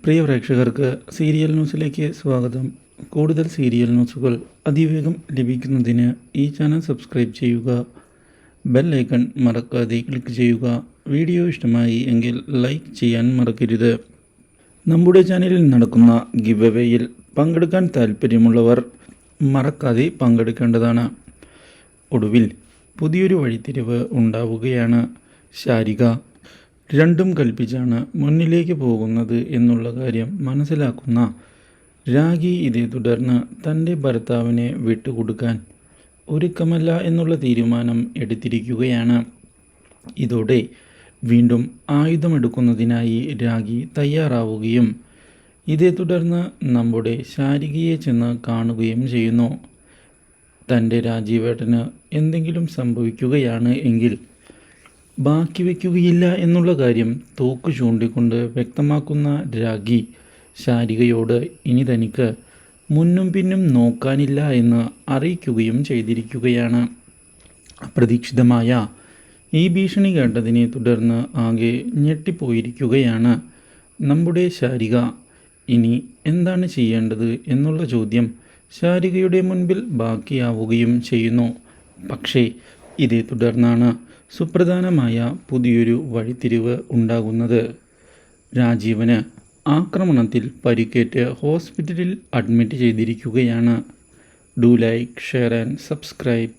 പ്രിയ പ്രേക്ഷകർക്ക് സീരിയൽ ന്യൂസിലേക്ക് സ്വാഗതം. കൂടുതൽ സീരിയൽ ന്യൂസുകൾ അതിവേഗം ലഭിക്കുന്നതിന് ഈ ചാനൽ സബ്സ്ക്രൈബ് ചെയ്യുക. ബെൽ ഐക്കൺ മറക്കാതെ ക്ലിക്ക് ചെയ്യുക. വീഡിയോ ഇഷ്ടമായി എങ്കിൽ ലൈക്ക് ചെയ്യാൻ മറക്കരുത്. നമ്മുടെ ചാനലിൽ നടക്കുന്ന ഗിവ് അവേയിൽ പങ്കെടുക്കാൻ താൽപ്പര്യമുള്ളവർ മറക്കാതെ പങ്കെടുക്കേണ്ടതാണ്. ഒടുവിൽ പുതിയൊരു വഴിത്തിരിവ് ഉണ്ടാവുകയാണ്. ശാരിക രണ്ടും കൽപ്പിച്ചാണ് മുന്നിലേക്ക് പോകുന്നത് എന്നുള്ള കാര്യം മനസ്സിലാക്കുന്ന രാഖി ഇതേ തുടർന്ന് തൻ്റെ ഭർത്താവിനെ വിട്ടുകൊടുക്കാൻ ഒരുക്കമല്ല എന്നുള്ള തീരുമാനം എടുത്തിരിക്കുകയാണ്. ഇതോടെ വീണ്ടും ആയുധമെടുക്കുന്നതിനായി രാഖി തയ്യാറാവുകയും ഇതേ തുടർന്ന് നമ്മുടെ ശാരികയെ ചെന്ന് കാണുകയും ചെയ്യുന്നു. തൻ്റെ രാജീവേട്ടന് എന്തെങ്കിലും സംഭവിക്കുകയാണ് എങ്കിൽ ബാക്കി വയ്ക്കുകയില്ല എന്നുള്ള കാര്യം തോക്ക് ചൂണ്ടിക്കൊണ്ട് വ്യക്തമാക്കുന്ന രാഖി ശാരികയോട് ഇനി തനിക്ക് മുന്നും പിന്നും നോക്കാനില്ല എന്ന് അറിയിക്കുകയും ചെയ്തിരിക്കുകയാണ്. അപ്രതീക്ഷിതമായ ഈ ഭീഷണി കേട്ടതിനെ തുടർന്ന് ആകെ ഞെട്ടിപ്പോയിരിക്കുകയാണ് നമ്മുടെ ശാരിക. ഇനി എന്താണ് ചെയ്യേണ്ടത് എന്നുള്ള ചോദ്യം ശാരികയുടെ മുൻപിൽ ബാക്കിയാവുകയും ചെയ്യുന്നു. പക്ഷേ ഇതേ തുടർന്നാണ് സുപ്രധാനമായ പുതിയൊരു വഴിത്തിരിവ് ഉണ്ടാകുന്നത്. രാജീവന് ആക്രമണത്തിൽ പരിക്കേറ്റ് ഹോസ്പിറ്റലിൽ അഡ്മിറ്റ് ചെയ്തിരിക്കുകയാണ്. Do like, share and subscribe.